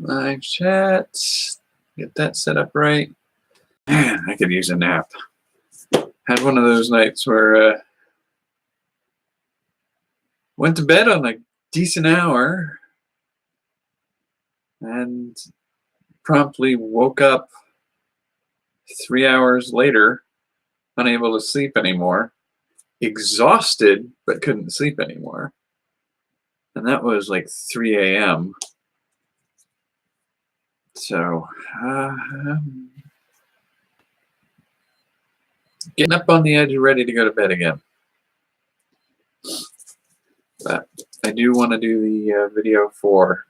Live chat. Get that set up right. Man, I could use a nap. Had one of those nights where went to bed on a decent hour and promptly woke up 3 hours later, unable to sleep anymore, exhausted but couldn't sleep anymore. And that was like 3 a.m. So, getting up on the edge and ready to go to bed again. But I do want to do the video for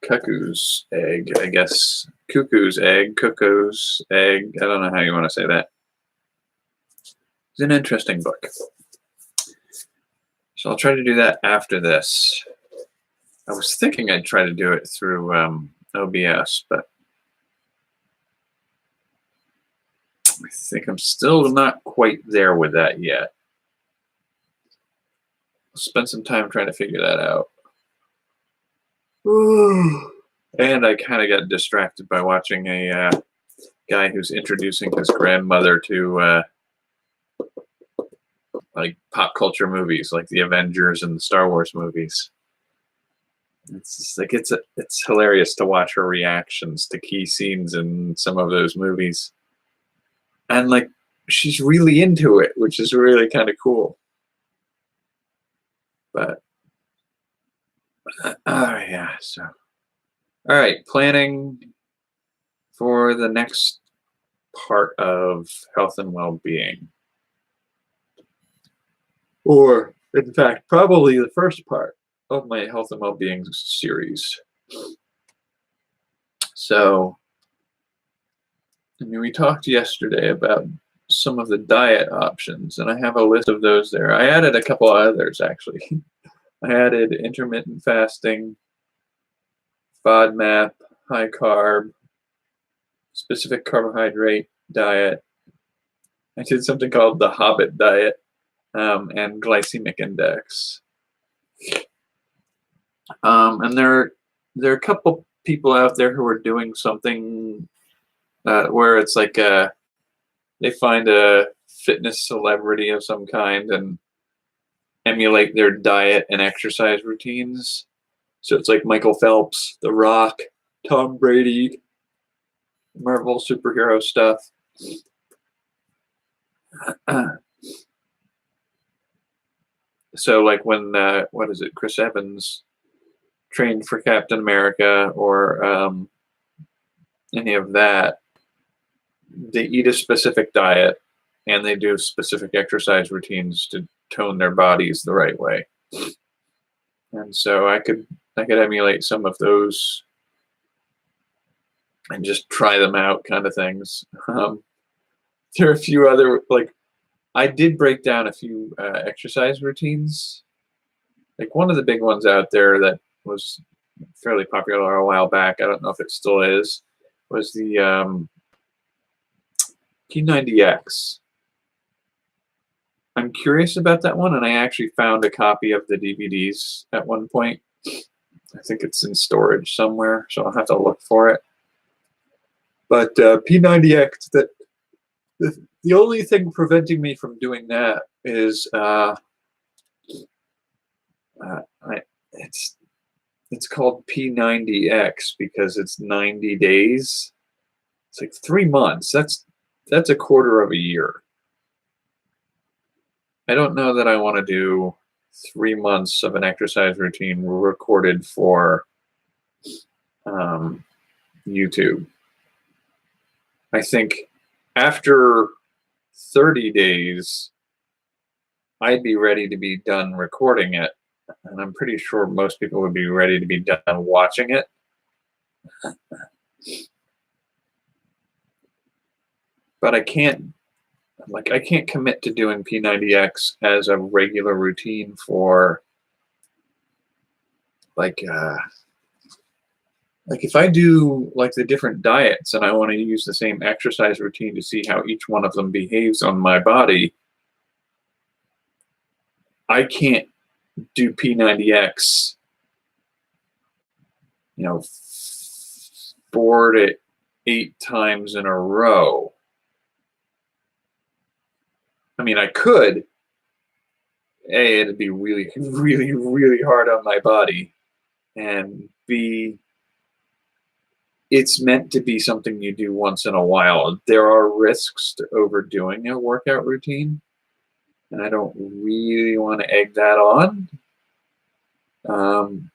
cuckoo's egg, I guess. Cuckoo's egg, cuckoo's egg. I don't know how you want to say that. It's an interesting book. So I'll try to do that after this. I was thinking I'd try to do it through OBS, but I think I'm still not quite there with that yet. I'll spend some time trying to figure that out. And I kind of got distracted by watching a guy who's introducing his grandmother to like pop culture movies, like the Avengers and the Star Wars movies. It's just like it's hilarious to watch her reactions to key scenes in some of those movies, and like she's really into it, which is really kind of cool. But yeah, so all right, planning for the next part of health and well-being, or in fact, probably the first part of my health and well-being series. So, I mean, we talked yesterday about some of the diet options, and I have a list of those there. I added a couple others, actually. I added intermittent fasting, FODMAP, high carb, specific carbohydrate diet. I did something called the Hobbit diet, and glycemic index. And there are a couple people out there who are doing something where it's like they find a fitness celebrity of some kind and emulate their diet and exercise routines. So it's like Michael Phelps, The Rock, Tom Brady, Marvel superhero stuff. So like when, what is it, Chris Evans trained for Captain America or any of that, they eat a specific diet and they do specific exercise routines to tone their bodies the right way. And so I could emulate some of those and just try them out, kind of things. There are a few other, like, I did break down a few exercise routines. Like one of the big ones out there that was fairly popular a while back, I don't know if it still is, was the P90X. I'm curious about that one, and I actually found a copy of the DVDs at one point. I think it's in storage somewhere, so I'll have to look for it. But P90X, the only thing preventing me from doing that is it's called P90X because it's 90 days. It's like 3 months. That's a quarter of a year. I don't know that I want to do 3 months of an exercise routine recorded for YouTube. I think after 30 days, I'd be ready to be done recording it. And I'm pretty sure most people would be ready to be done watching it. But I can't commit to doing P90X as a regular routine for like if I do like the different diets and I want to use the same exercise routine to see how each one of them behaves on my body, I can't do P90X you know, 4 to 8 times in a row. I mean, I could. A, it'd be really, really, really hard on my body. And B, it's meant to be something you do once in a while. There are risks to overdoing a workout routine, and I don't really want to egg that on. Um,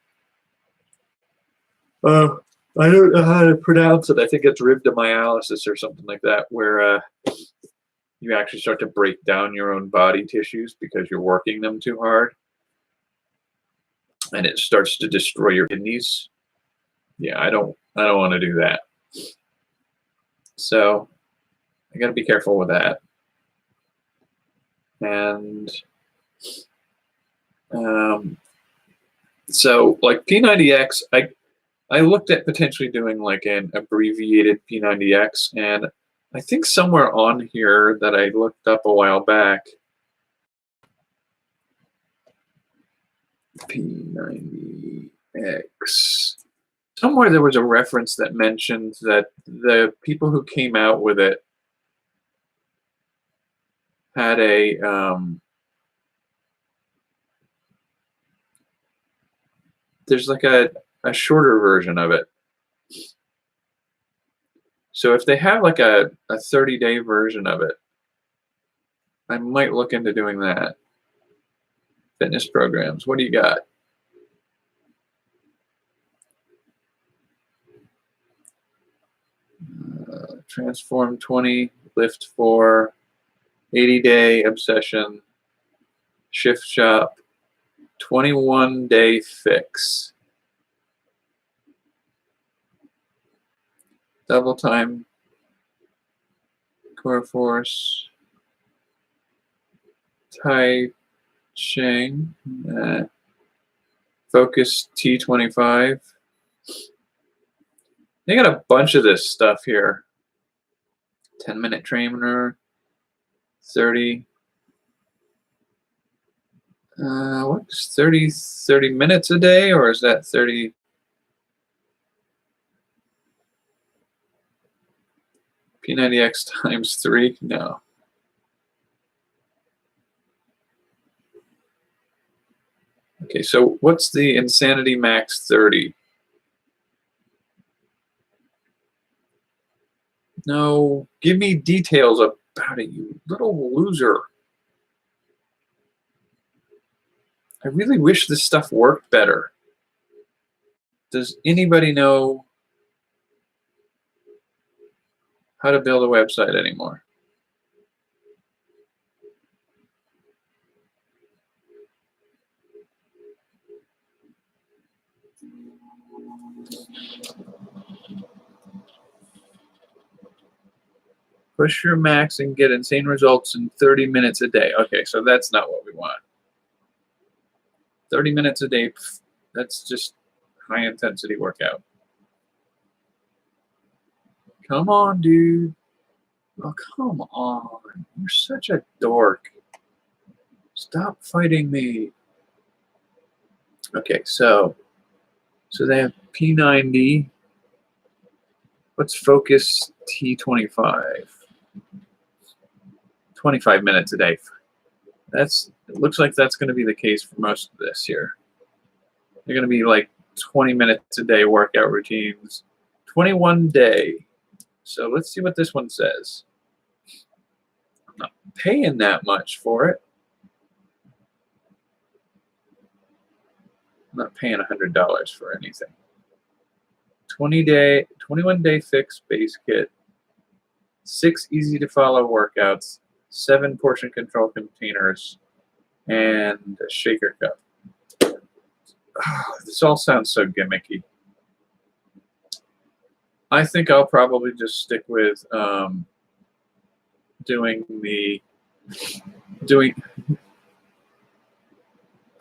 I don't know how to pronounce it. I think it's rhabdomyolysis or something like that, where you actually start to break down your own body tissues because you're working them too hard, and it starts to destroy your kidneys. Yeah, I don't want to do that. So I got to be careful with that. And so like P90X, I looked at potentially doing like an abbreviated P90X, and I think somewhere on here that I looked up a while back, P90X, somewhere there was a reference that mentioned that the people who came out with it had there's like a shorter version of it. So if they have like a 30-day version of it, I might look into doing that. Fitness programs, what do you got? Transform 20, lift 4, 80-day obsession, shift shop, 21-day fix, double time, core force, Tai Ching, focus T25. They got a bunch of this stuff here. 10-minute trainer, 30. What's 30 minutes a day, or is that 30? P90X times 3? No. Okay, so what's the Insanity Max 30? No, give me details about it, you little loser. I really wish this stuff worked better. Does anybody know how to build a website anymore? Push your max and get insane results in 30 minutes a day. Okay, so that's not what we want. 30 minutes a day, that's just high intensity workout. Come on, dude. Oh, come on. You're such a dork. Stop fighting me. Okay, so they have P90. Let's focus T25. 25 minutes a day. It looks like that's going to be the case for most of this here. They're going to be like 20 minutes a day workout routines. 21 day. So let's see what this one says. I'm not paying that much for it. I'm not paying $100 for anything. 21 day fix base kit. 6 easy to follow workouts. 7 portion control containers. And a shaker cup. Oh, this all sounds so gimmicky. I think I'll probably just stick with doing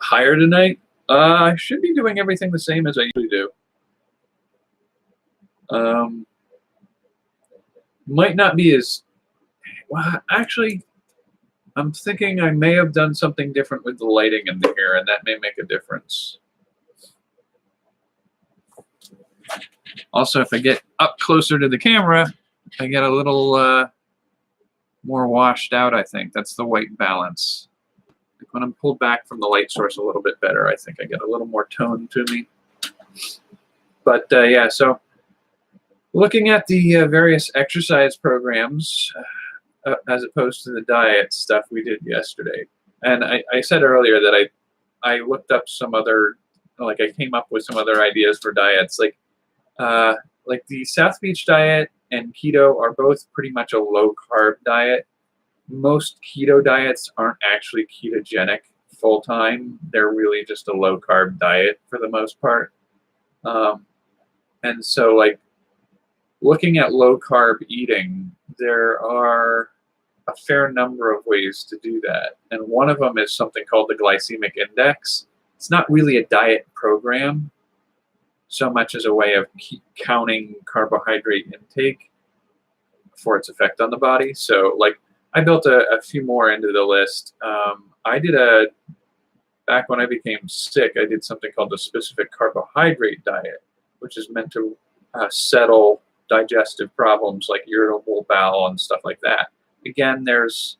higher tonight. I should be doing everything the same as I usually do. Might not be as well. Actually, I'm thinking I may have done something different with the lighting in here, and that may make a difference. Also, if I get up closer to the camera, I get a little more washed out, I think. That's the white balance. Like when I'm pulled back from the light source a little bit better, I think I get a little more tone to me. But yeah, so looking at the various exercise programs as opposed to the diet stuff we did yesterday. And I said earlier that I looked up some other, like I came up with some other ideas for diets. Like the South Beach diet and keto are both pretty much a low carb diet. Most keto diets aren't actually ketogenic full time. They're really just a low carb diet for the most part. And so like looking at low carb eating, there are a fair number of ways to do that. And one of them is something called the glycemic index. It's not really a diet program so much as a way of counting carbohydrate intake for its effect on the body. So like I built a few more into the list. Back when I became sick, I did something called the specific carbohydrate diet, which is meant to settle digestive problems like irritable bowel and stuff like that. Again, there's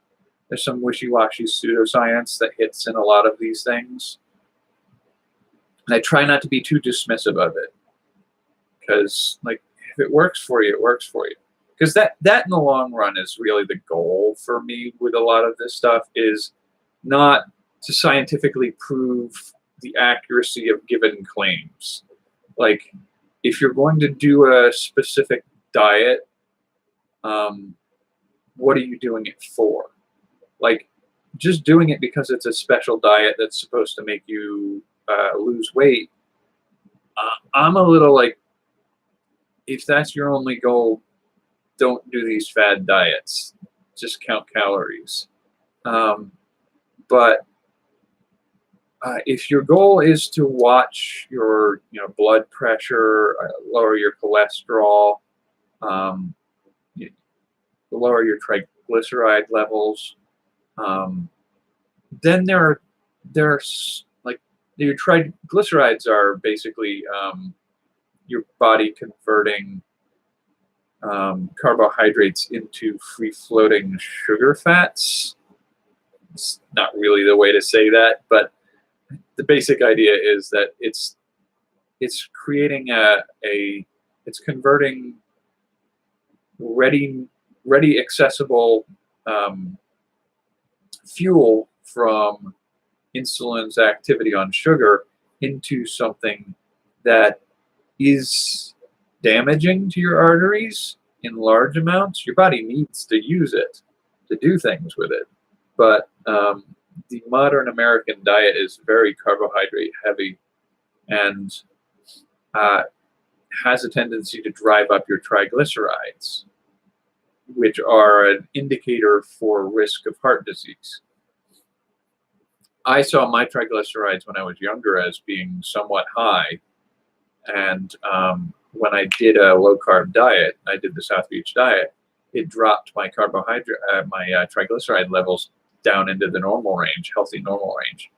some wishy-washy pseudoscience that hits in a lot of these things. And I try not to be too dismissive of it, because like if it works for you, it works for you. Because that in the long run is really the goal for me with a lot of this stuff, is not to scientifically prove the accuracy of given claims. Like if you're going to do a specific diet, what are you doing it for? Like just doing it because it's a special diet that's supposed to make you lose weight. I'm a little like, if that's your only goal, don't do these fad diets. Just count calories. But if your goal is to watch your blood pressure, lower your cholesterol, lower your triglyceride levels, then there's like your triglycerides are basically your body converting carbohydrates into free-floating sugar fats. It's not really the way to say that, but the basic idea is that it's creating it's converting ready accessible fuel from insulin's activity on sugar into something that is damaging to your arteries in large amounts. Your body needs to use it to do things with it, but the modern American diet is very carbohydrate heavy and has a tendency to drive up your triglycerides, which are an indicator for risk of heart disease. I saw my triglycerides when I was younger as being somewhat high, and when I did a low carb diet, I did the South Beach diet, it dropped my triglyceride levels down into the normal range, healthy normal range.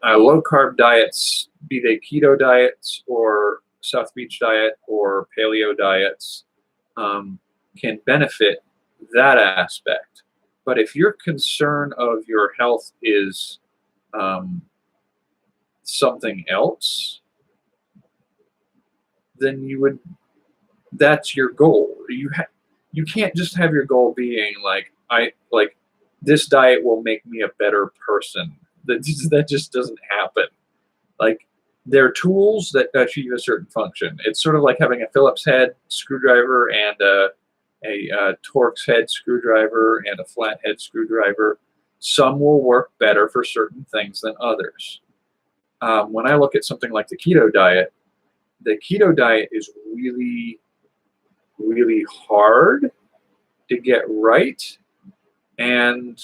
Low carb diets, be they keto diets or South Beach diet or paleo diets, can benefit that aspect. But if your concern of your health is something else, then that's your goal. You can't just have your goal being like this diet will make me a better person. That just doesn't happen. Like there are tools that achieve a certain function. It's sort of like having a Phillips head screwdriver and a Torx head screwdriver and a flathead screwdriver. Some will work better for certain things than others. When I look at something like the keto diet is really, really hard to get right. And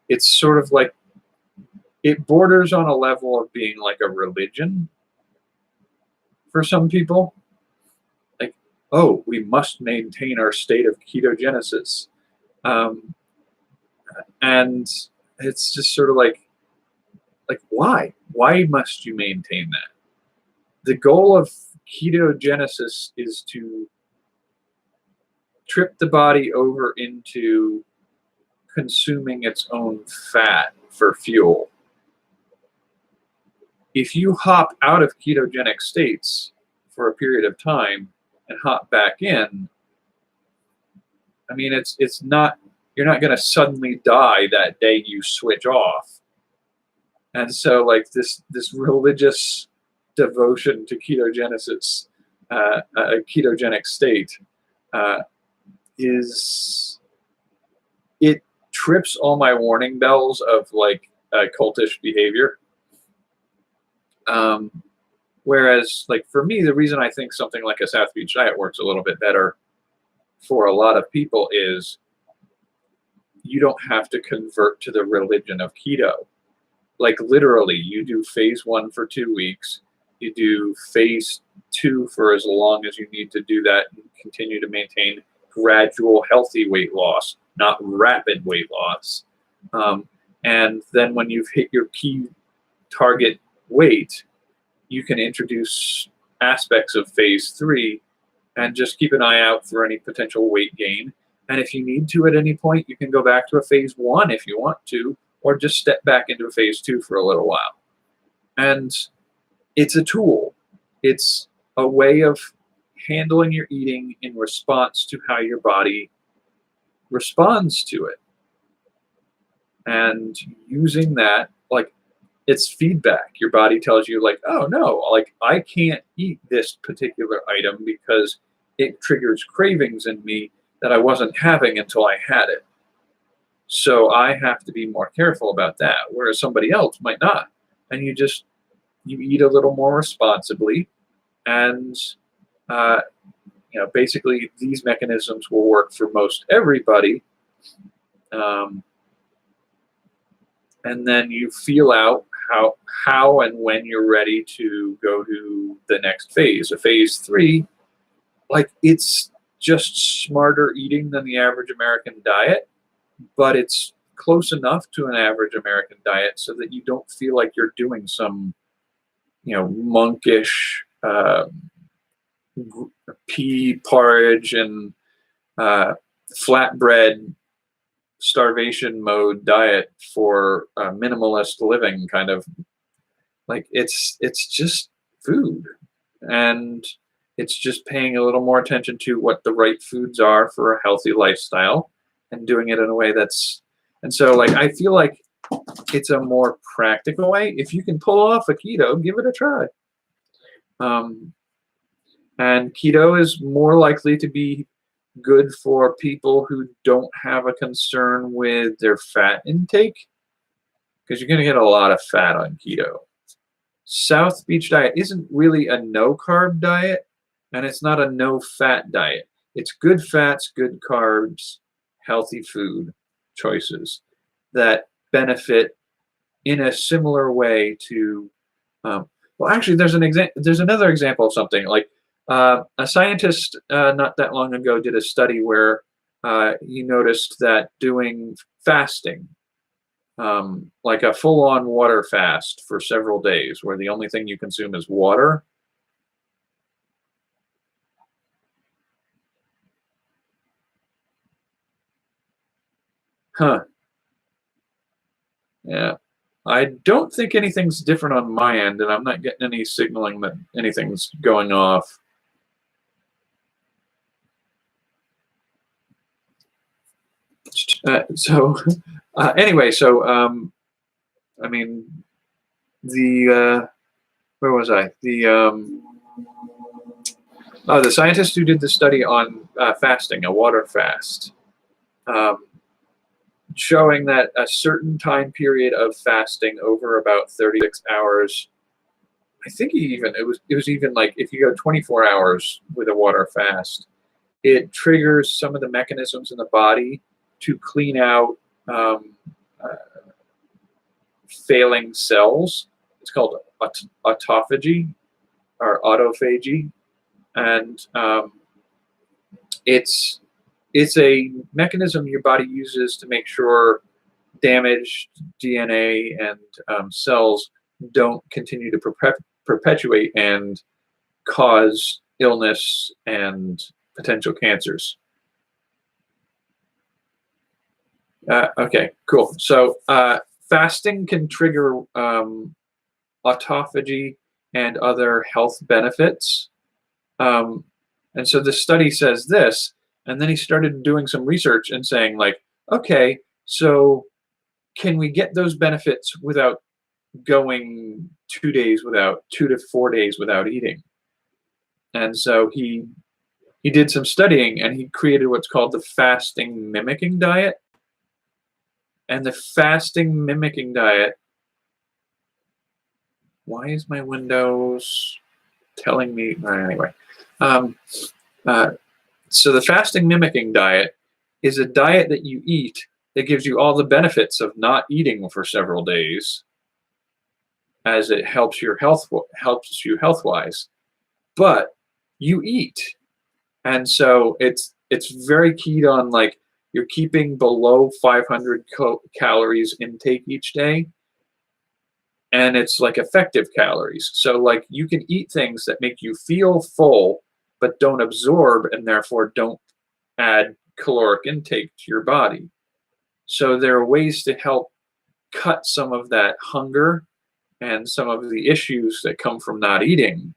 it's sort of like, it borders on a level of being like a religion for some people. Like, oh, we must maintain our state of ketogenesis. And it's just sort of like, Like, why? Why must you maintain that? The goal of ketogenesis is to trip the body over into consuming its own fat for fuel. If you hop out of ketogenic states for a period of time and hop back in, I mean, it's not, you're not going to suddenly die that day you switch off. And so, like, this religious devotion to ketogenesis, a ketogenic state, uh, is, it trips all my warning bells of like cultish behavior. Um, Whereas, like, for me, the reason I think something like a South Beach diet works a little bit better for a lot of people is you don't have to convert to the religion of keto. Like, literally, you do phase 1 for 2 weeks, you do phase 2 for as long as you need to do that, and continue to maintain gradual, healthy weight loss, not rapid weight loss. And then when you've hit your key target weight, you can introduce aspects of phase 3 and just keep an eye out for any potential weight gain. And if you need to at any point, you can go back to a phase 1 if you want to, or just step back into a phase 2 for a little while. And it's a tool. It's a way of handling your eating in response to how your body responds to it. And using that, like, it's feedback. Your body tells you, like, oh no, like, I can't eat this particular item because it triggers cravings in me that I wasn't having until I had it. So I have to be more careful about that, whereas somebody else might not. And you eat a little more responsibly, and basically these mechanisms will work for most everybody. And then you feel out how and when you're ready to go to the next phase. A phase 3, like, it's just smarter eating than the average American diet, but it's close enough to an average American diet so that you don't feel like you're doing some, monkish pea porridge and flatbread starvation mode diet for minimalist living, kind of. Like, it's just food, and it's just paying a little more attention to what the right foods are for a healthy lifestyle and doing it in a way that's, and so, like, I feel like it's a more practical way. If you can pull off a keto, give it a try. And keto is more likely to be good for people who don't have a concern with their fat intake, because you're going to get a lot of fat on keto. South Beach diet isn't really a no-carb diet, and it's not a no-fat diet. It's good fats, good carbs, healthy food choices that benefit in a similar way to, well, actually, there's another example of something. Like, a scientist not that long ago did a study where he noticed that doing fasting, like a full-on water fast for several days, where the only thing you consume is water. Huh. Yeah. I don't think anything's different on my end, and I'm not getting any signaling that anything's going off. Anyway, I mean, where was I? The scientist who did the study on fasting, a water fast, showing that a certain time period of fasting over about 36 hours, I think it was even like, if you go 24 hours with a water fast, it triggers some of the mechanisms in the body to clean out failing cells. It's called autophagy or autophagy, and it's a mechanism your body uses to make sure damaged DNA and cells don't continue to perpetuate and cause illness and potential cancers. Okay, cool. So fasting can trigger autophagy and other health benefits. Um, and so the study says this, and then he started doing some research and saying, like, okay, so can we get those benefits without going 2 days without 2 to 4 days without eating? And so he did some studying and he created what's called the fasting mimicking diet. And the fasting mimicking diet, why is my Windows telling me? Anyway, um, uh, so the fasting mimicking diet is a diet that you eat that gives you all the benefits of not eating for several days, as it helps you health-wise, but you eat. And so it's very keyed on, like, you're keeping below 500 calories intake each day, and it's like effective calories. So like you can eat things that make you feel full but don't absorb and therefore don't add caloric intake to your body. So there are ways to help cut some of that hunger and some of the issues that come from not eating.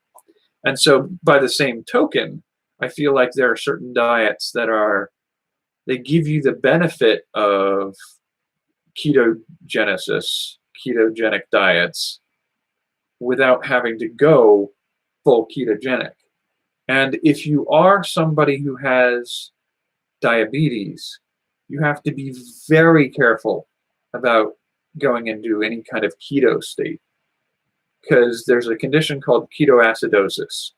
And so by the same token, I feel like there are certain diets that they give you the benefit of ketogenic diets without having to go full ketogenic. And if you are somebody who has diabetes, you have to be very careful about going into any kind of keto state, because there's a condition called ketoacidosis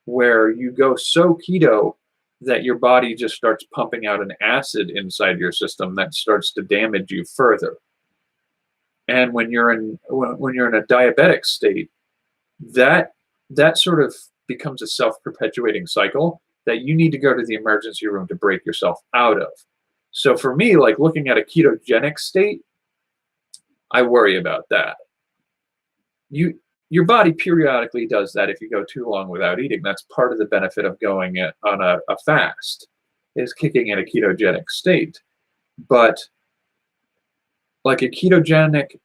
where you go so keto that your body just starts pumping out an acid inside your system that starts to damage you further. And when you're in a diabetic state, that sort of becomes a self-perpetuating cycle that you need to go to the emergency room to break yourself out of. So for me, like looking at a ketogenic state, I worry about that. Your body periodically does that if you go too long without eating. That's part of the benefit of going on a fast, is kicking in a ketogenic state. But like a ketogenic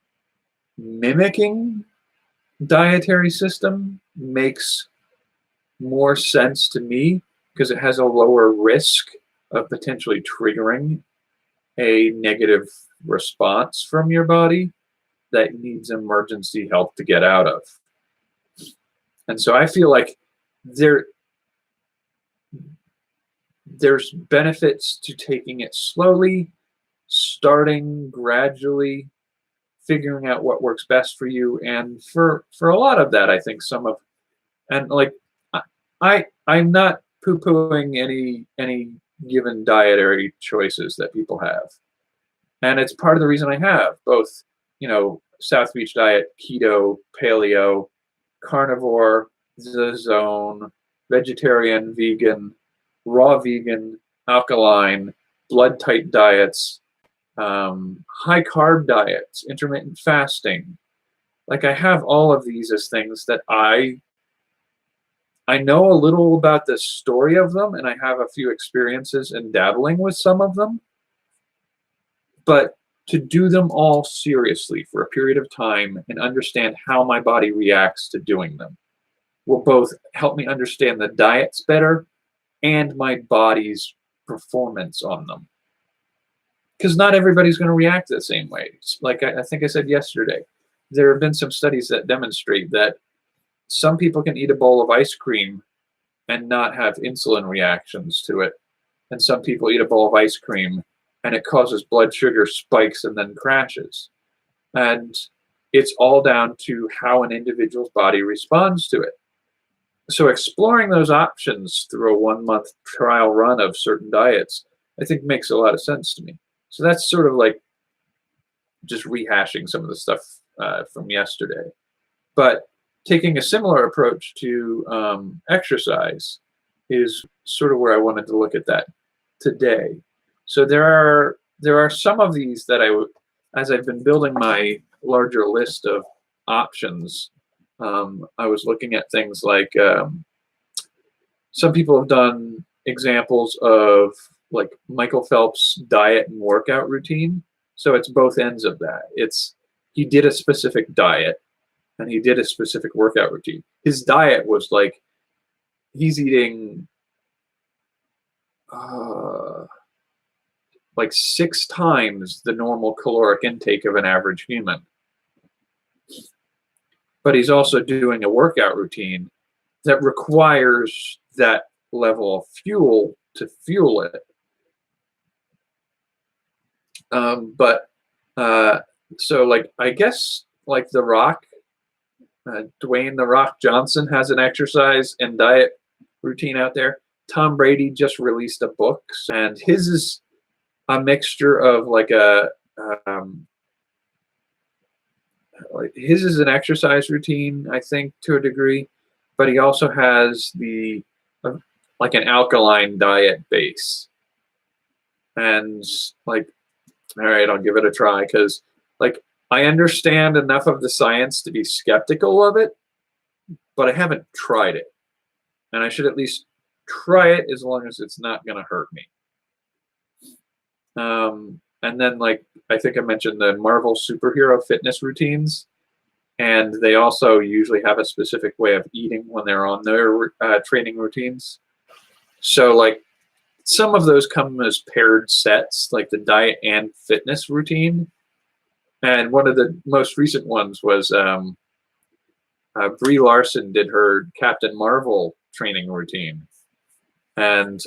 mimicking dietary system makes more sense to me because it has a lower risk of potentially triggering a negative response from your body that needs emergency help to get out of. And so I feel like there's benefits to taking it slowly, starting gradually, figuring out what works best for you. And for a lot of that, I think I'm not poo-pooing any given dietary choices that people have. And it's part of the reason I have both, South Beach diet, keto, paleo, carnivore, the zone, vegetarian, vegan, raw vegan, alkaline, blood type diets, high carb diets, intermittent fasting. Like I have all of these as things that I know a little about the story of them, and I have a few experiences in dabbling with some of them. But to do them all seriously for a period of time and understand how my body reacts to doing them will both help me understand the diets better and my body's performance on them. Because not everybody's going to react the same way. Like I think I said yesterday, there have been some studies that demonstrate that some people can eat a bowl of ice cream and not have insulin reactions to it. And some people eat a bowl of ice cream and it causes blood sugar spikes and then crashes. And it's all down to how an individual's body responds to it. So exploring those options through a 1-month trial run of certain diets, I think makes a lot of sense to me. So that's sort of like just rehashing some of the stuff from yesterday. But taking a similar approach to exercise is sort of where I wanted to look at that today. So there are some of these that as I've been building my larger list of options, I was looking at things like some people have done examples of like Michael Phelps' diet and workout routine. So it's both ends of that. It's he did a specific diet and he did a specific workout routine. His diet was like he's eating uh, like 6 times the normal caloric intake of an average human. But he's also doing a workout routine that requires that level of fuel to fuel it. But so like I guess like The Rock, Dwayne The Rock Johnson has an exercise and diet routine out there. Tom Brady just released a book, and his is a mixture of like his is an exercise routine, I think, to a degree, but he also has the like an alkaline diet base. And like, all right, I'll give it a try because like I understand enough of the science to be skeptical of it, but I haven't tried it. And I should at least try it as long as it's not going to hurt me. And then like I think I mentioned the Marvel superhero fitness routines, and they also usually have a specific way of eating when they're on their training routines. So like some of those come as paired sets, like the diet and fitness routine. And one of the most recent ones was Brie Larson did her Captain Marvel training routine, and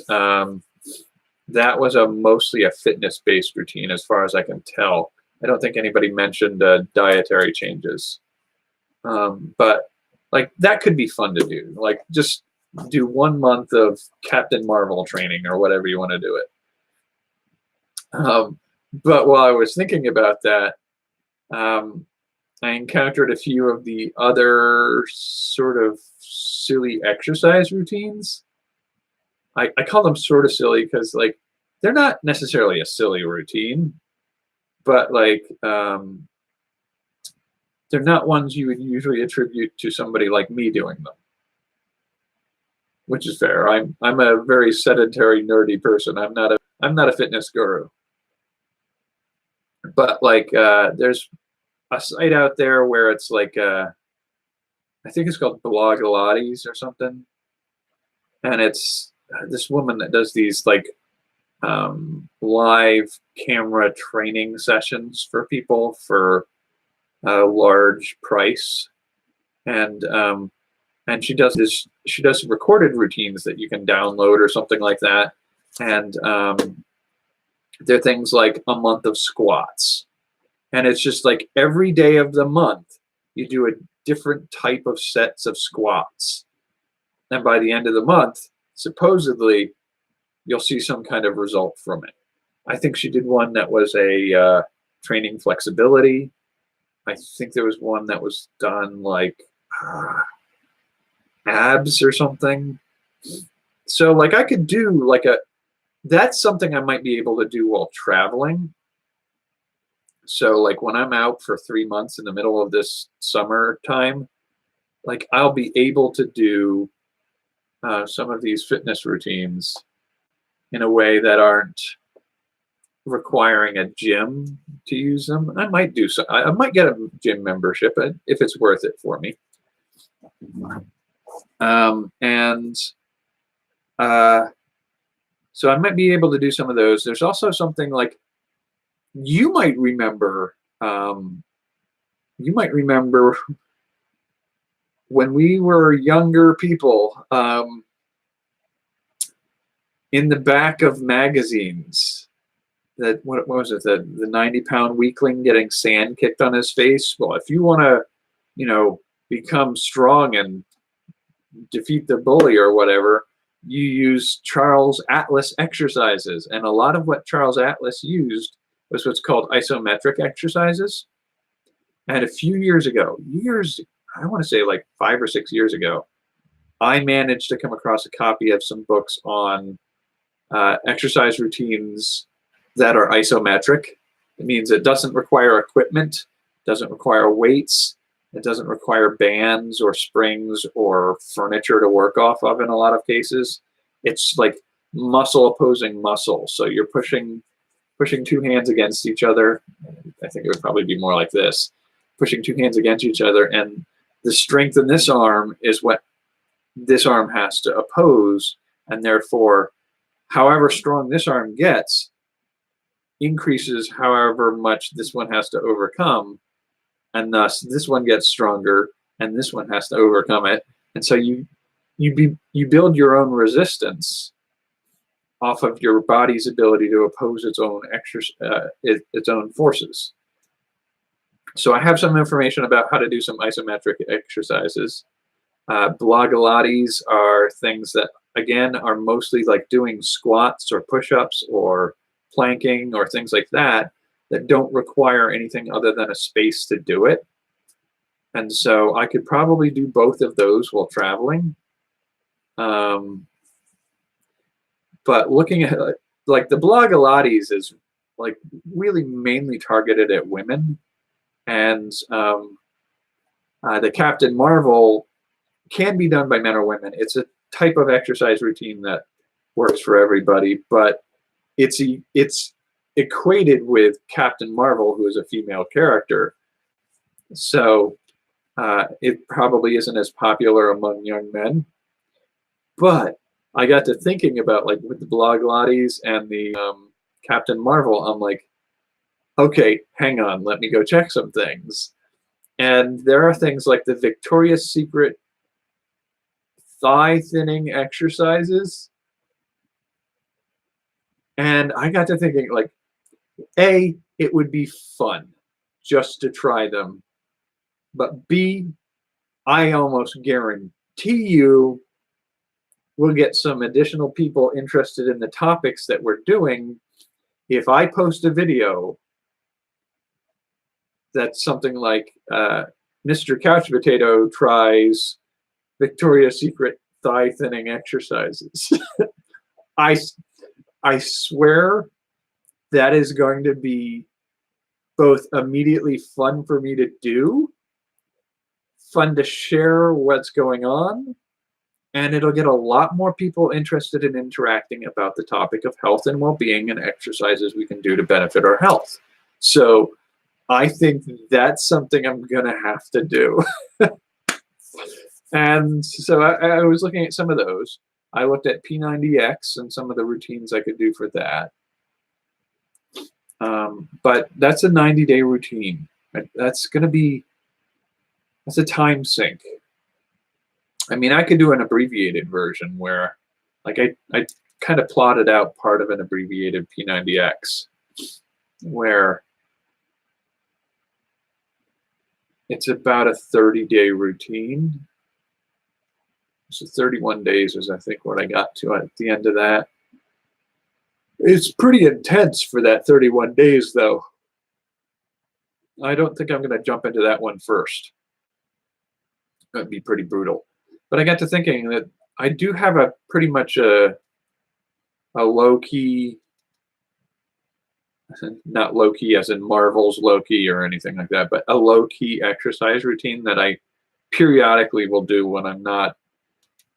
that was mostly a fitness-based routine, as far as I can tell. I don't think anybody mentioned dietary changes, but like that could be fun to do. Like just do 1 month of Captain Marvel training or whatever you want to do it. But while I was thinking about that, I encountered a few of the other sort of silly exercise routines. I call them sort of silly because like they're not necessarily a silly routine, but like they're not ones you would usually attribute to somebody like me doing them, which is fair. I'm a very sedentary, nerdy person. I'm not a fitness guru. But like there's a site out there where it's like I think it's called Blogilates or something, and it's this woman that does these like live camera training sessions for people for a large price, and she does recorded routines that you can download or something like that, and they're things like a month of squats, and it's just like every day of the month you do a different type of sets of squats, and by the end of the month supposedly you'll see some kind of result from it. I think she did one that was a training flexibility. I think there was one that was done like abs or something. So like I could do like that's something I might be able to do while traveling. So like when I'm out for 3 months in the middle of this summertime, like I'll be able to do some of these fitness routines in a way that aren't requiring a gym to use them. I might do so. I might get a gym membership if it's worth it for me. And so I might be able to do some of those. There's also something like you might remember. You might remember when we were younger people. In the back of magazines, that what was it? The 90-pound weakling getting sand kicked on his face. Well, if you want to, become strong and defeat the bully or whatever, you use Charles Atlas exercises. And a lot of what Charles Atlas used was what's called isometric exercises. And a few years ago, I want to say like 5 or 6 years ago, I managed to come across a copy of some books on exercise routines that are isometric, It means it doesn't require equipment, doesn't require weights, it doesn't require bands or springs or furniture to work off of in a lot of cases. It's like muscle opposing muscle. So you're pushing two hands against each other. I think it would probably be more like this, pushing two hands against each other, and the strength in this arm is what this arm has to oppose, and therefore, however strong this arm gets, increases however much this one has to overcome, and thus this one gets stronger, and this one has to overcome it, and so you build your own resistance off of your body's ability to oppose its own its own forces. So I have some information about how to do some isometric exercises. Blogilates are things that, again, are mostly like doing squats or push-ups or planking or things like that don't require anything other than a space to do it. And so I could probably do both of those while traveling. But looking at like the Blogilates is like really mainly targeted at women, and the Captain Marvel can be done by men or women. It's a type of exercise routine that works for everybody, but it's equated with Captain Marvel, who is a female character. So it probably isn't as popular among young men. But I got to thinking about, like, with the Blogilates and the Captain Marvel, I'm like, okay, hang on, let me go check some things. And there are things like the Victoria's Secret thigh thinning exercises. And I got to thinking, like, A, it would be fun just to try them. But B, I almost guarantee you we'll get some additional people interested in the topics that we're doing if I post a video that's something like Mr. Couch Potato tries Victoria's Secret thigh thinning exercises. I swear that is going to be both immediately fun for me to do, fun to share what's going on, and it'll get a lot more people interested in interacting about the topic of health and well-being and exercises we can do to benefit our health. So I think that's something I'm going to have to do. And so I was looking at some of those. I looked at P90X and some of the routines I could do for that. But that's a 90-day routine. That's a time sink. I mean, I could do an abbreviated version where, like, I kind of plotted out part of an abbreviated P90X where it's about a 30-day routine. So 31 days is, I think, what I got to at the end of that. It's pretty intense for that 31 days, though. I don't think I'm going to jump into that one first. That'd be pretty brutal. But I got to thinking that I do have a pretty much a low-key, not low-key as in Marvel's low-key or anything like that, but a low-key exercise routine that I periodically will do when I'm not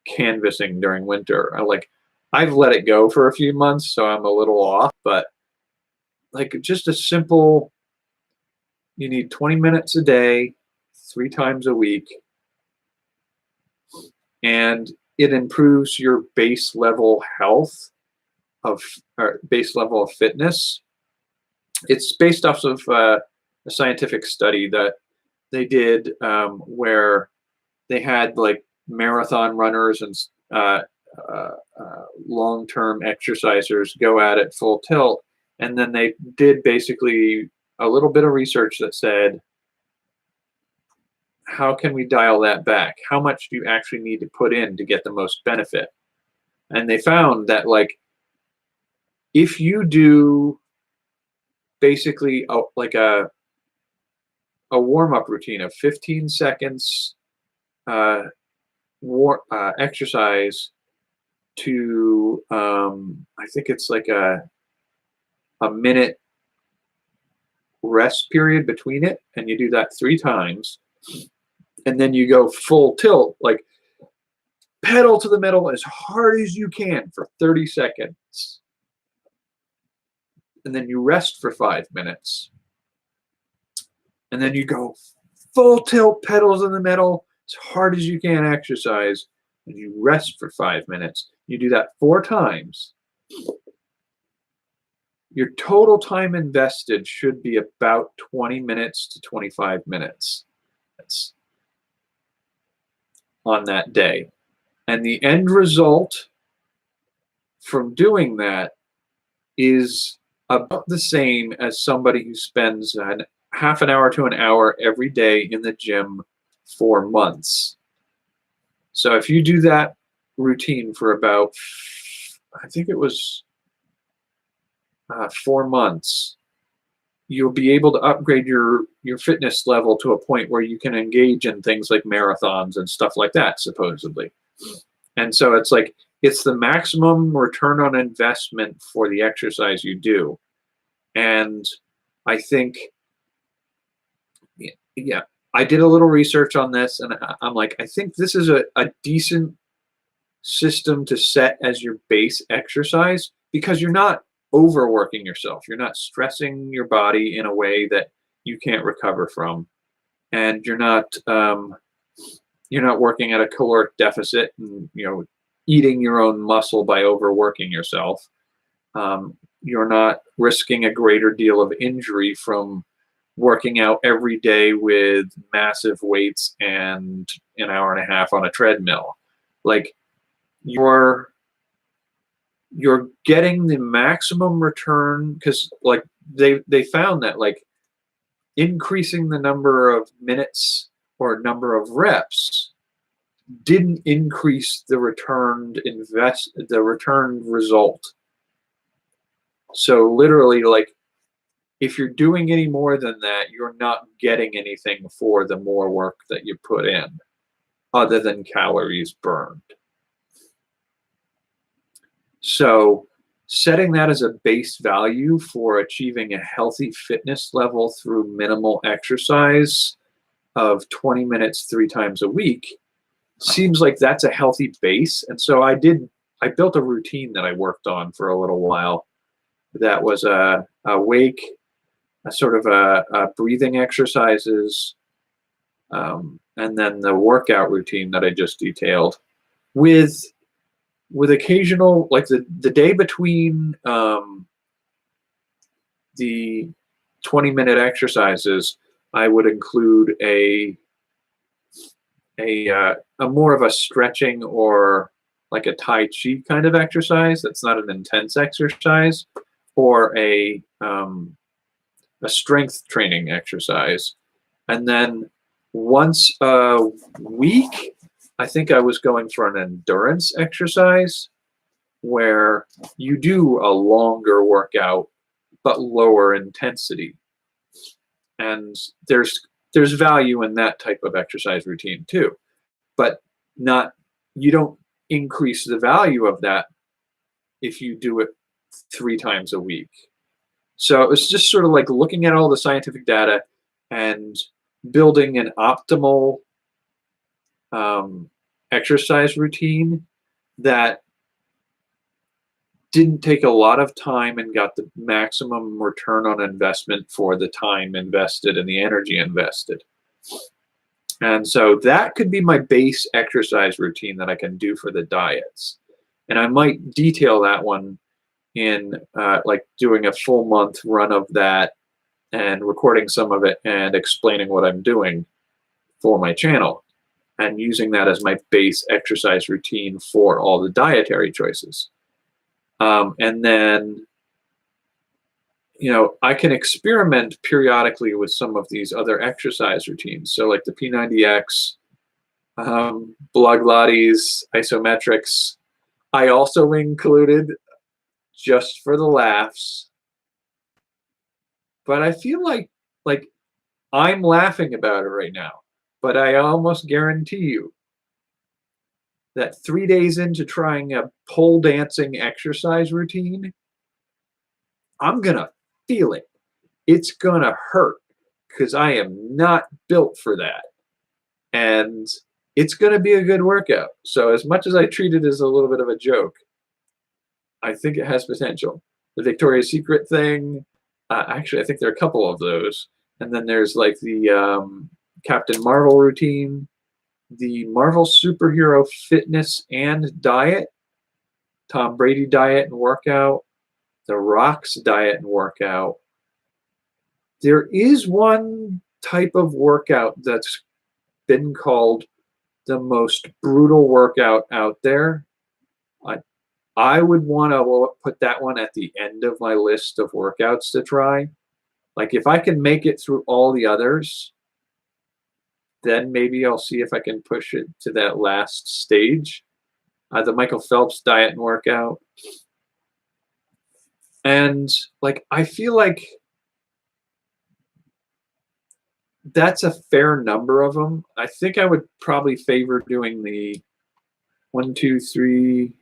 canvassing during winter. I've let it go for a few months, so I'm a little off, but like just a simple, you need 20 minutes a day, 3 times a week, and it improves your base level health or base level of fitness. It's based off of a scientific study that they did where they had like marathon runners and long-term exercisers go at it full tilt, and then they did basically a little bit of research that said, how can we dial that back? How much do you actually need to put in to get the most benefit? And they found that, like, if you do basically a warm-up routine of 15 seconds exercise to I think it's like a minute rest period between it, and you do that 3 times, and then you go full tilt, like pedal to the metal as hard as you can for 30 seconds. And then you rest for 5 minutes. And then you go full tilt, pedals in the metal, as hard as you can exercise, and you rest for 5 minutes. You do that 4 times. Your total time invested should be about 20 minutes to 25 minutes. That's on that day. And the end result from doing that is about the same as somebody who spends half an hour to an hour every day in the gym for months. So if you do that routine for about, I think it was 4 months, you'll be able to upgrade your fitness level to a point where you can engage in things like marathons and stuff like that, supposedly. And so it's like, it's the maximum return on investment for the exercise you do. And I think, yeah, I did a little research on this, and I'm like, I think this is a decent system to set as your base exercise, because you're not overworking yourself. You're not stressing your body in a way that you can't recover from. And you're not working at a caloric deficit and, eating your own muscle by overworking yourself. You're not risking a greater deal of injury from working out every day with massive weights and an hour and a half on a treadmill. Like, you're getting the maximum return, because like they found that like increasing the number of minutes or number of reps didn't increase the returned result. So literally, like, if you're doing any more than that, you're not getting anything for the more work that you put in, other than calories burned. So setting that as a base value for achieving a healthy fitness level through minimal exercise of 20 minutes 3 times a week seems like that's a healthy base. And so I built a routine that I worked on for a little while. That was a wake, a sort of a breathing exercises, and then the workout routine that I just detailed, with occasional, like the day between the 20-minute exercises, I would include a more of a stretching, or like a Tai Chi kind of exercise that's not an intense exercise, or a strength training exercise. And then once a week, I think I was going for an endurance exercise, where you do a longer workout but lower intensity. And there's value in that type of exercise routine too, but you don't increase the value of that if you do it 3 times a week. So it's just sort of like looking at all the scientific data and building an optimal exercise routine that didn't take a lot of time and got the maximum return on investment for the time invested and the energy invested. And so that could be my base exercise routine that I can do for the diets. And I might detail that one in like doing a full month run of that and recording some of it and explaining what I'm doing for my channel, and using that as my base exercise routine for all the dietary choices. And then, I can experiment periodically with some of these other exercise routines. So like the P90X, Bloglotties, isometrics, I also included just for the laughs. But I feel like I'm laughing about it right now. But I almost guarantee you that 3 days into trying a pole dancing exercise routine, I'm going to feel it. it's gonna hurt because I am not built for that. And it's gonna be a good workout. So as much as I treat it as a little bit of a joke, I think it has potential. The Victoria's Secret thing, actually, I think there are a couple of those. And then there's like the Captain Marvel routine, the Marvel superhero fitness and diet, Tom Brady diet and workout, the Rock's diet and workout. There is one type of workout that's been called the most brutal workout out there. I, I would want to put that one at the end of my list of workouts to try. Like if I can make it through all the others, then maybe I'll see if I can push it to that last stage. The Michael Phelps diet and workout. And like I feel like that's a fair number of them. I think I would probably favor doing the 1, 2, 3,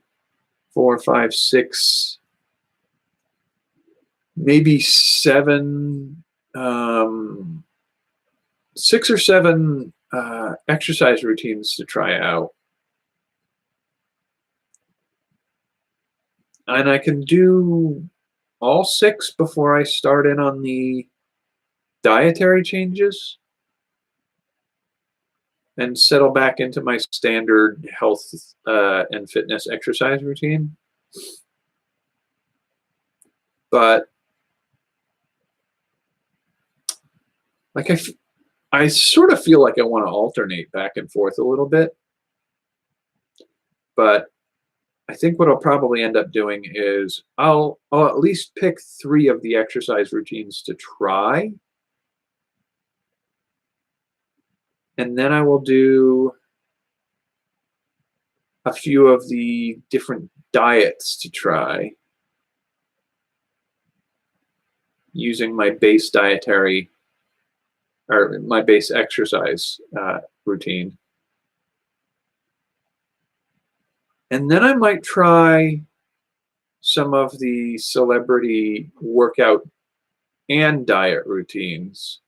4, 5, 6, maybe 7, 6 or 7 exercise routines to try out. And I can do all 6 before I start in on the dietary changes and settle back into my standard health and fitness exercise routine. But like I sort of feel like I want to alternate back and forth a little bit. But I think what I'll probably end up doing is I'll at least pick 3 of the exercise routines to try. And then I will do a few of the different diets to try using my base dietary or my base exercise routine. And then I might try some of the celebrity workout and diet routines.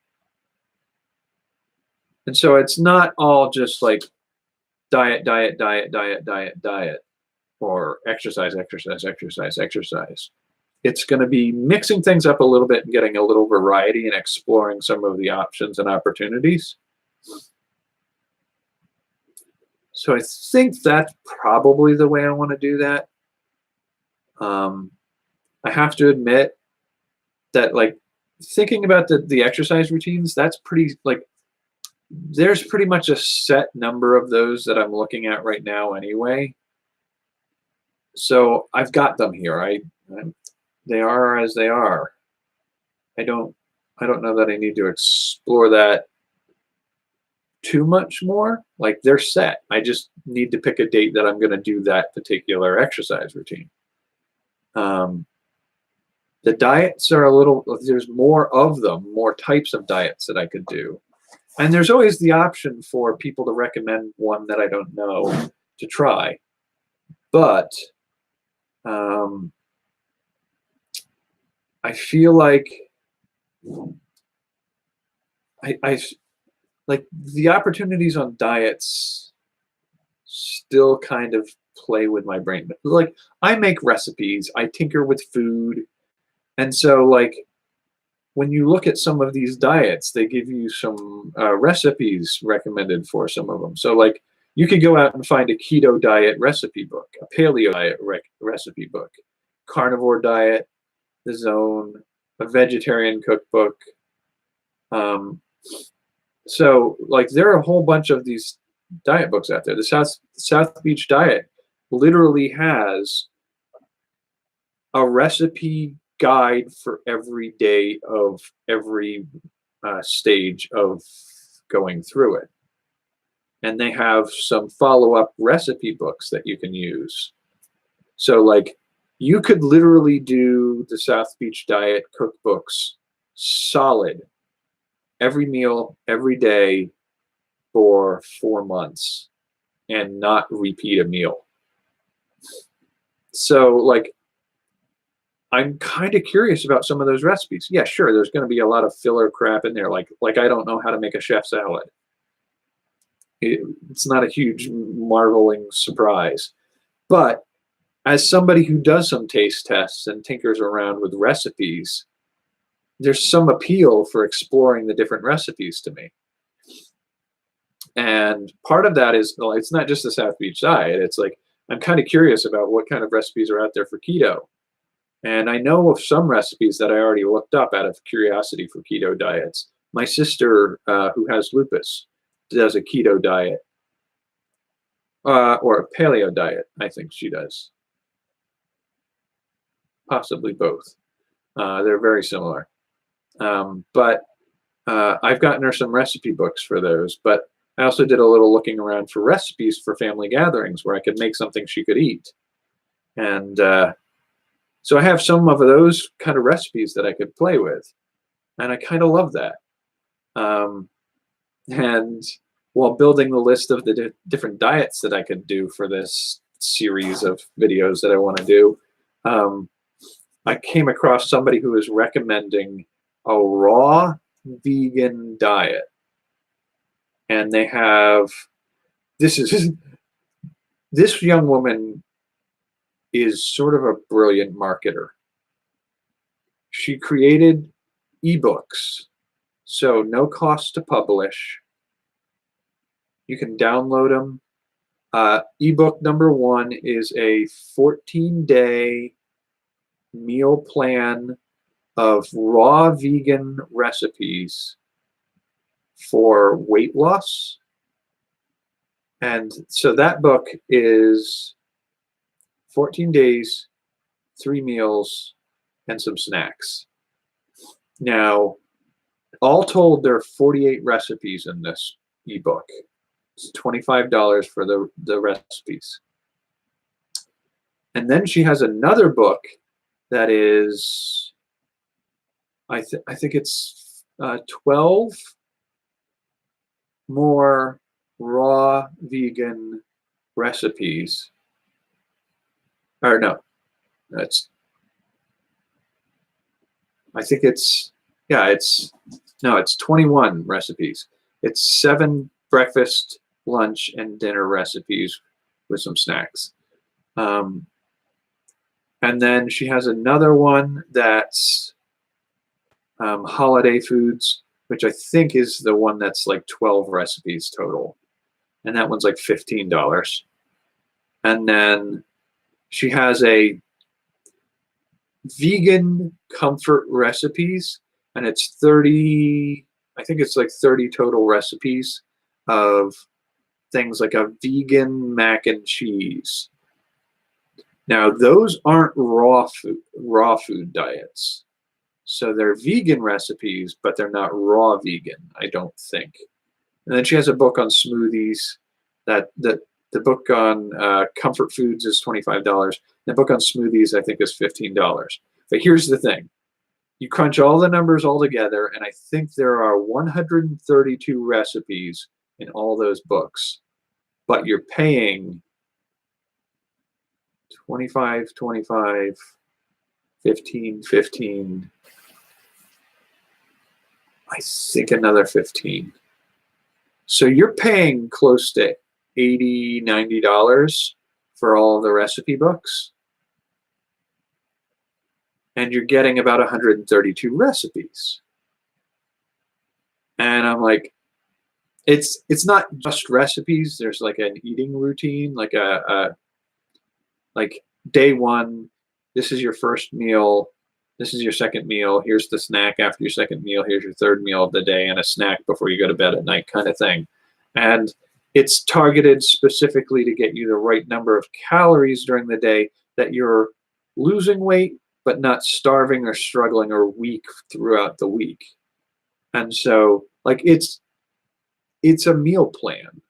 And so it's not all just like diet, diet, diet, diet, diet, diet, or exercise, exercise, exercise, exercise. It's going to be mixing things up a little bit and getting a little variety and exploring some of the options and opportunities. So I think that's probably the way I want to do that. I have to admit that like thinking about the exercise routines, that's pretty like there's pretty much a set number of those that I'm looking at right now anyway. So I've got them here. They are as they are. I don't know that I need to explore that too much more. Like they're set. I just need to pick a date that I'm going to do that particular exercise routine. The diets are there's more of them, more types of diets that I could do. And there's always the option for people to recommend one that I don't know to try. But I feel like I like the opportunities on diets still kind of play with my brain. Like I make recipes, I tinker with food. And so like when you look at some of these diets, they give you some recipes recommended for some of them. So like you could go out and find a keto diet recipe book, a paleo diet recipe book, carnivore diet, the Zone, a vegetarian cookbook. So like there are a whole bunch of these diet books out there. The South Beach Diet literally has a recipe guide for every day of every stage of going through it. And they have some follow-up recipe books that you can use. So like you could literally do the South Beach Diet cookbooks solid every meal, every day for 4 months and not repeat a meal. So like I'm kind of curious about some of those recipes. Yeah, sure, there's going to be a lot of filler crap in there, like I don't know how to make a chef salad. It's not a huge marveling surprise. But as somebody who does some taste tests and tinkers around with recipes, there's some appeal for exploring the different recipes to me. And part of that is, well, it's not just the South Beach diet. It's like I'm kind of curious about what kind of recipes are out there for keto. And I know of some recipes that I already looked up out of curiosity for keto diets. My sister, who has lupus, does a keto diet, or a paleo diet, I think she does. Possibly both. They're very similar. But I've gotten her some recipe books for those. But I also did a little looking around for recipes for family gatherings where I could make something she could eat. And so I have some of those kind of recipes that I could play with. And I kind of love that. And while building the list of the different diets that I could do for this series of videos that I want to do, I came across somebody who was recommending a raw vegan diet. And they have, this young woman is sort of a brilliant marketer. She created ebooks, so no cost to publish. You can download them. Ebook number 1 is a 14-day meal plan of raw vegan recipes for weight loss. And so that book is 14 days, 3 meals, and some snacks. Now, all told, there are 48 recipes in this ebook. It's $25 for the recipes. And then she has another book that is, I think it's 12 more raw vegan recipes. Or no, I think it's 21 recipes. It's 7 breakfast, lunch, and dinner recipes with some snacks. And then she has another one that's holiday foods, which I think is the one that's like 12 recipes total. And that one's like $15. And then she has a vegan comfort recipes, and it's 30, I think it's like 30 total recipes of things like a vegan mac and cheese. Now, those aren't raw food diets. So they're vegan recipes, but they're not raw vegan, I don't think. And then she has a book on smoothies. The book on comfort foods is $25. The book on smoothies, I think, is $15. But here's the thing. You crunch all the numbers all together, and I think there are 132 recipes in all those books. But you're paying 25, 25, 15, 15, I think another 15. So you're paying close to $80, $90 for all the recipe books. And you're getting about 132 recipes. And I'm like, it's not just recipes. There's like an eating routine, like like day 1, this is your first meal. This is your second meal. Here's the snack after your second meal. Here's your third meal of the day, and a snack before you go to bed at night, kind of thing. And it's targeted specifically to get you the right number of calories during the day, that you're losing weight, but not starving or struggling or weak throughout the week. And so, like, it's a meal plan.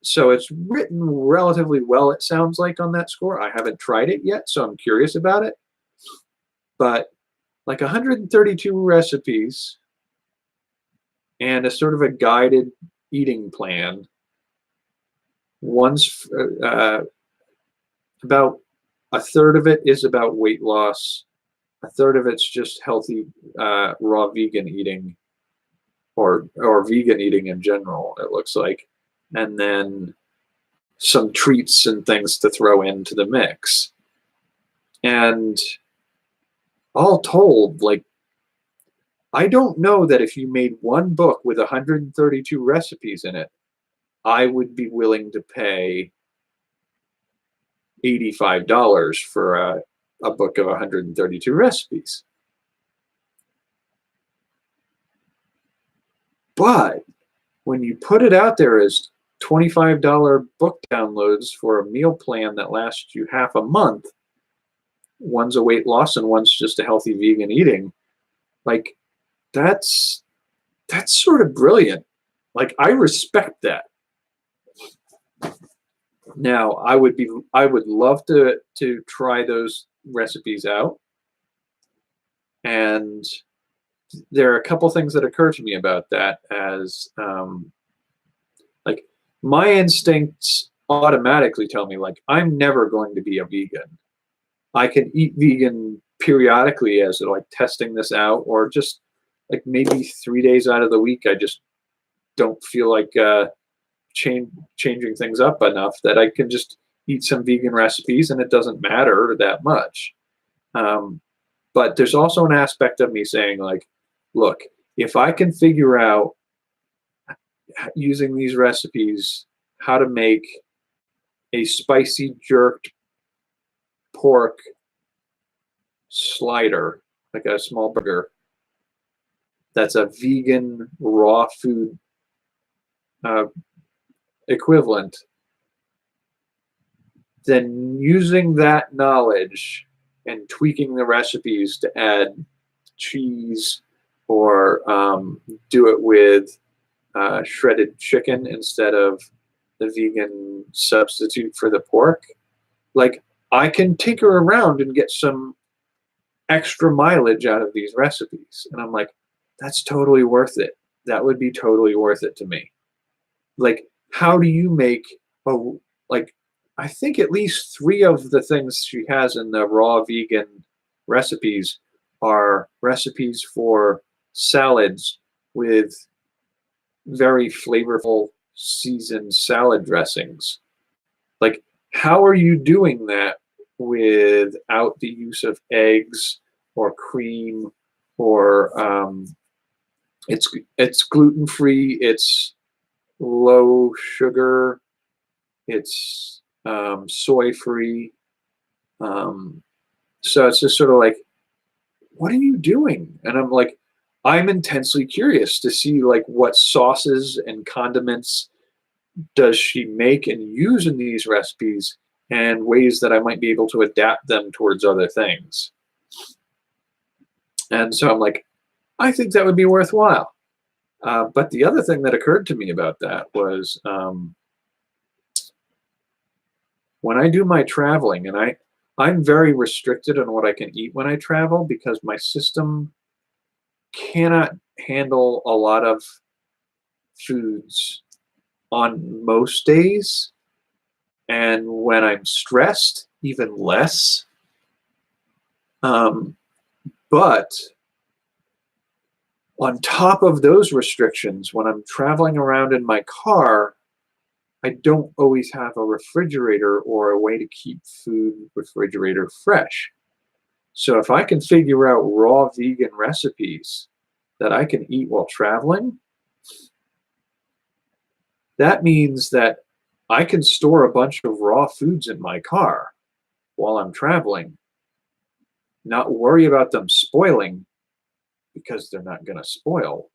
So it's written relatively well, it sounds like, on that score. I haven't tried it yet, so I'm curious about it. But like 132 recipes and a sort of a guided eating plan. One's about a third of it is about weight loss. A third of it's just healthy raw vegan eating, or vegan eating in general, it looks like. And then some treats and things to throw into the mix. And all told, like, I don't know that if you made one book with 132 recipes in it, I would be willing to pay $85 for a book of 132 recipes. But when you put it out there as $25 book downloads for a meal plan that lasts you half a month, one's a weight loss and one's just a healthy vegan eating, like, that's sort of brilliant. Like, I respect that. Now, I would love to try those recipes out. And there are a couple things that occur to me about that, as like, my instincts automatically tell me, like, I'm never going to be a vegan. I can eat vegan periodically as like testing this out, or just like maybe 3 days out of the week I just don't feel like changing things up enough that I can just eat some vegan recipes and it doesn't matter that much. But there's also an aspect of me saying, like, look, if I can figure out, using these recipes, how to make a spicy jerked pork slider, like a small burger, that's a vegan raw food equivalent, then using that knowledge and tweaking the recipes to add cheese, or do it with shredded chicken instead of the vegan substitute for the pork, like, I can tinker around and get some extra mileage out of these recipes. And I'm like, that's totally worth it. That would be totally worth it to me. Like, how do you make like, I think at least 3 of the things she has in the raw vegan recipes are recipes for salads with very flavorful seasoned salad dressings. Like, how are you doing that without the use of eggs or cream, or it's gluten-free, it's low sugar, it's soy-free. So it's just sort of like, what are you doing? And I'm like, I'm intensely curious to see, like, what sauces and condiments does she make and use in these recipes, and ways that I might be able to adapt them towards other things. And so I'm like, I think that would be worthwhile. But the other thing that occurred to me about that was, when I do my traveling, and I'm very restricted on what I can eat when I travel, because my system cannot handle a lot of foods on most days. And when I'm stressed, even less. But on top of those restrictions, when I'm traveling around in my car, I don't always have a refrigerator or a way to keep food refrigerator fresh. So if I can figure out raw vegan recipes that I can eat while traveling, that means that I can store a bunch of raw foods in my car while I'm traveling, not worry about them spoiling, because they're not going to spoil.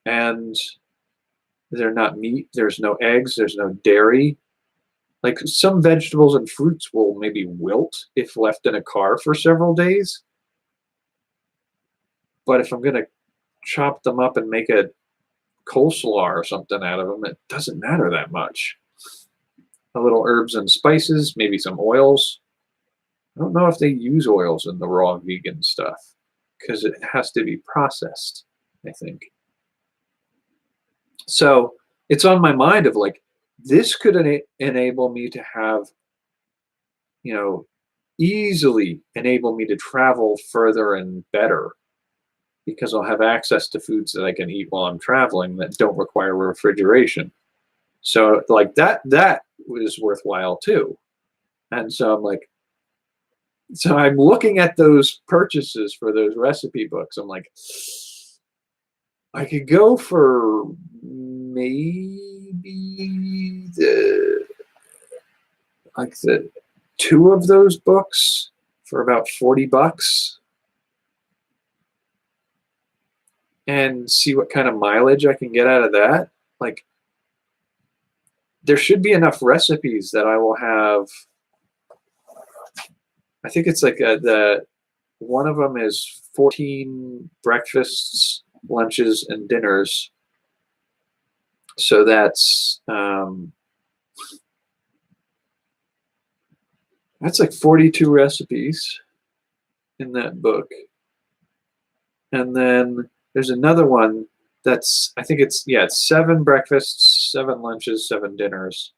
And they're not meat, there's no eggs, there's no dairy. Like, some vegetables and fruits will maybe wilt if left in a car for several days. But if I'm going to chop them up and make a coleslaw or something out of them, it doesn't matter that much. A little herbs and spices, maybe some oils. I don't know if they use oils in the raw vegan stuff, because it has to be processed, I think. So it's on my mind of, like, this could enable me to have easily enable me to travel further and better because I'll have access to foods that I can eat while I'm traveling that don't require refrigeration. So like that was worthwhile too. And so I'm looking at those purchases for those recipe books. I'm like, I could go for maybe the two of those books for about $40 and see what kind of mileage I can get out of that. Like, there should be enough recipes that I will have. I think it's like the one of them is 14 breakfasts, lunches, and dinners. So that's like 42 recipes in that book. And then there's another one that's, I think it's 7 breakfasts, 7 lunches, 7 dinners.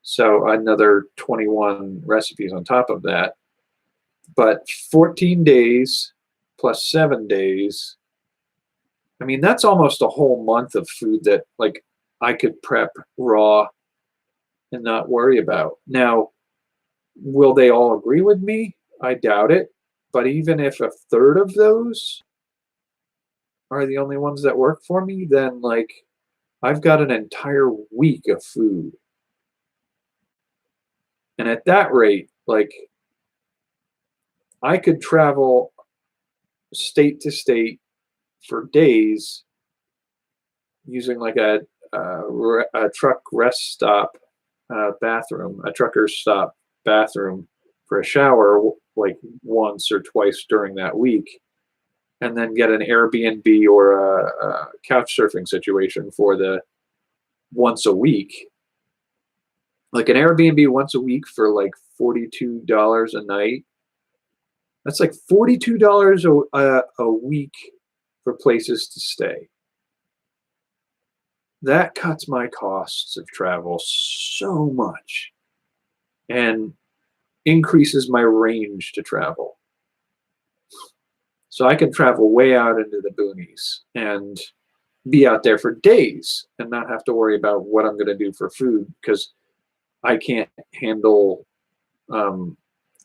So another 21 recipes on top of that. But 14 days plus 7 days. I mean, that's almost a whole month of food that like I could prep raw and not worry about. Now, will they all agree with me? I doubt it. But even if a third of those are the only ones that work for me, then like I've got an entire week of food. And at that rate, like I could travel state to state for days using like a truck rest stop bathroom, a trucker's stop bathroom for a shower like once or twice during that week, and then get an Airbnb or a couch surfing situation for the once a week. Like an Airbnb once a week for like $42 a night. That's like $42 a week for places to stay. That cuts my costs of travel so much and increases my range to travel. So I can travel way out into the boonies and be out there for days and not have to worry about what I'm going to do for food because I can't handle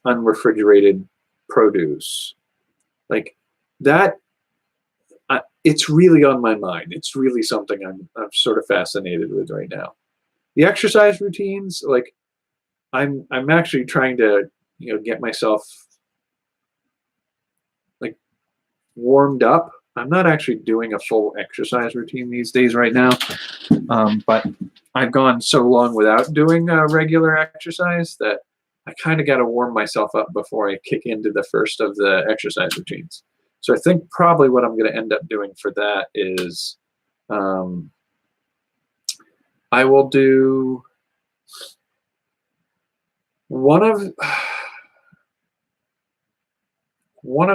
unrefrigerated produce. Like that, it's really on my mind. It's really something I'm sort of fascinated with right now. The exercise routines, like I'm actually trying to get myself like warmed up. I'm not actually doing a full exercise routine these days right now, but I've gone so long without doing regular exercise that I kind of got to warm myself up before I kick into the first of the exercise routines. So I think probably what I'm going to end up doing for that is I will do one of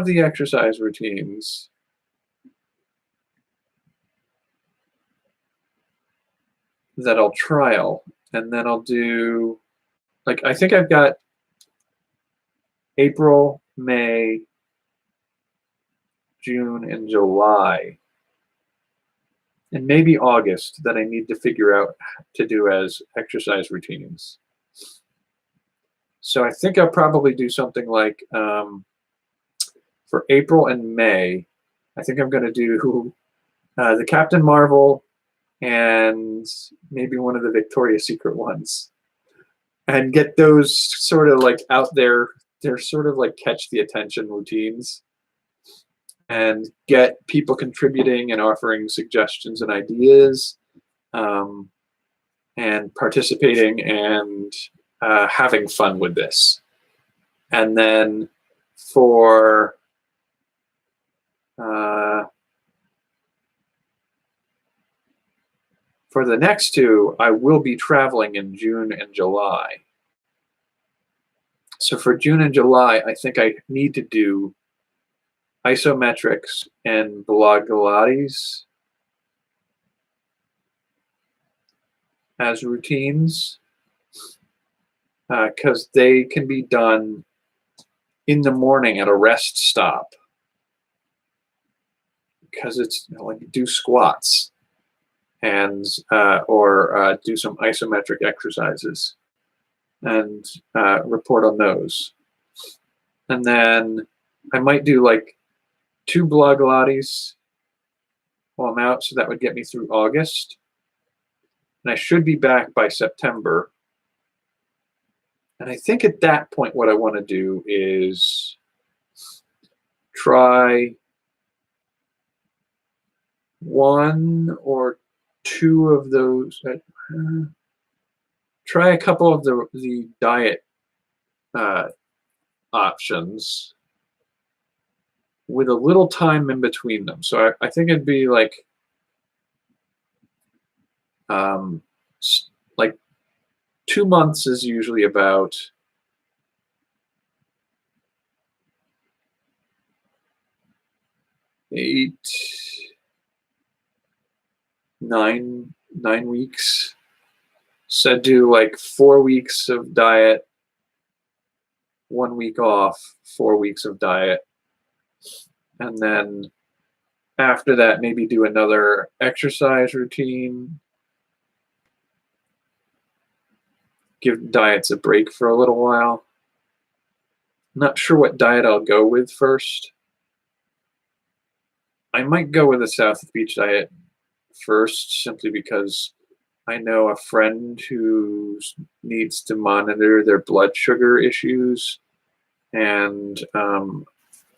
the exercise routines that I'll trial, and then I'll do like I think I've got April, May, June, and July, and maybe August that I need to figure out to do as exercise routines. So I think I'll probably do something like for April and May, I think I'm going to do the Captain Marvel and maybe one of the Victoria's Secret ones and get those sort of like out there. They're sort of like catch the attention routines and get people contributing and offering suggestions and ideas and participating and having fun with this. And then for the next two, I will be traveling in June and July. So for June and July, I think I need to do isometrics and Pilates as routines. because they can be done in the morning at a rest stop, because it's like do squats and or do some isometric exercises and report on those. And then I might do like 2 blood Pilates while I'm out, so that would get me through August. And I should be back by September. And I think at that point, what I want to do is try 1 or 2 of those. Try a couple of the diet options with a little time in between them. So I think it'd be like 2 months is usually about 8, 9 weeks. So do like 4 weeks of diet, 1 week off, 4 weeks of diet. And then after that, maybe do another exercise routine. Give diets a break for a little while. Not sure what diet I'll go with first. I might go with the South Beach diet first, simply because I know a friend who needs to monitor their blood sugar issues and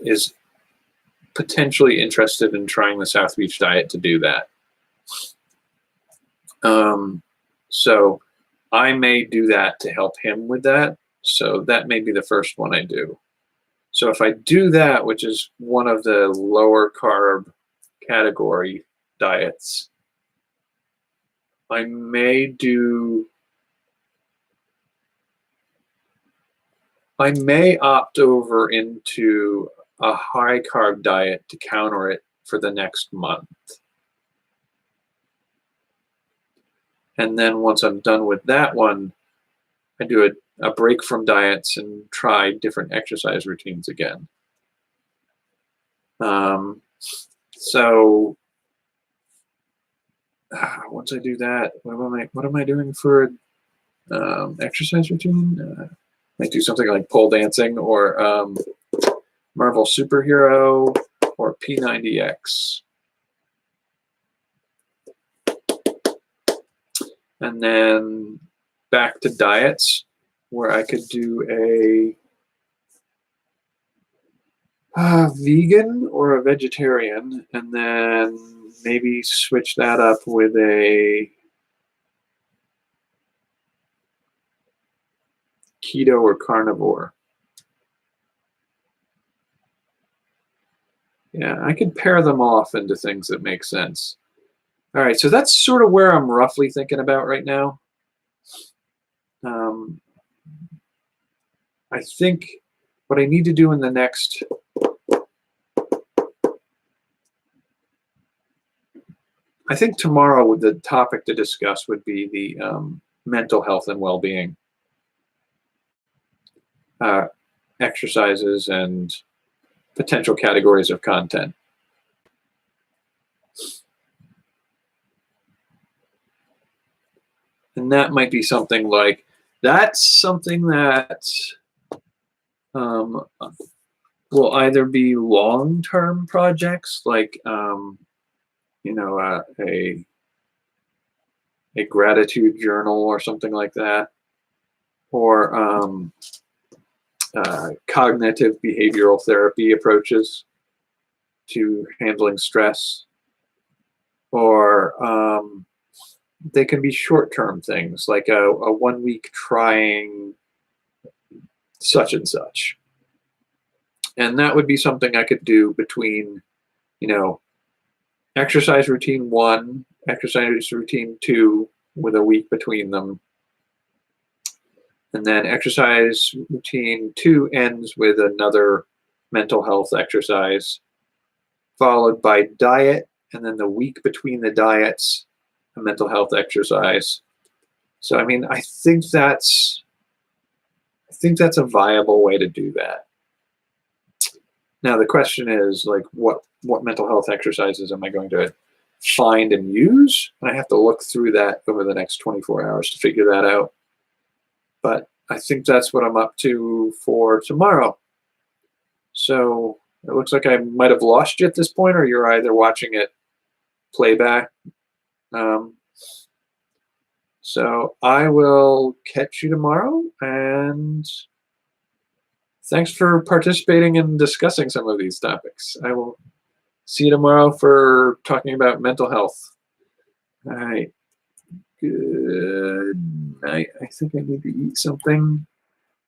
is potentially interested in trying the South Beach diet to do that. So I may do that to help him with that. So that may be the first one I do. So if I do that, which is one of the lower carb category diets, I may opt over into a high carb diet to counter it for the next month. And then once I'm done with that one, I do a break from diets and try different exercise routines again. So once I do that, what am I doing for exercise routine? Might do something like pole dancing or Marvel Superhero or P90X. And then back to diets, where I could do a vegan or a vegetarian, and then maybe switch that up with a keto or carnivore. Yeah, I could pair them off into things that make sense. All right, so that's sort of where I'm roughly thinking about right now. I think what I need to do in the next I think tomorrow the topic to discuss would be the mental health and well-being exercises and potential categories of content. And that might be something like, that's something that will either be long-term projects, like a gratitude journal or something like that, or cognitive behavioral therapy approaches to handling stress, or they can be short-term things like a 1 week trying such and such. And that would be something I could do between, exercise routine 1, exercise routine 2, with a week between them. And then exercise routine 2 ends with another mental health exercise, followed by diet, and then the week between the diets, a mental health exercise. So, I think that's I think that's a viable way to do that. Now the question is, like, what mental health exercises am I going to find and use? And I have to look through that over the next 24 hours to figure that out. But I think that's what I'm up to for tomorrow. So it looks like I might have lost you at this point, or you're either watching it playback. So I will catch you tomorrow, and thanks for participating and discussing some of these topics. I will see you tomorrow for talking about mental health. All right. Good night. I think I need to eat something,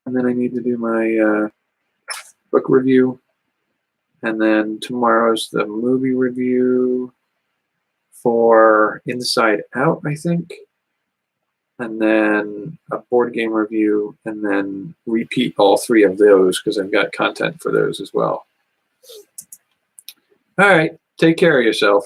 and then I need to do my book review. And then tomorrow's the movie review for Inside Out, I think. And then a board game review, and then repeat all three of those because I've got content for those as well. All right. Take care of yourself.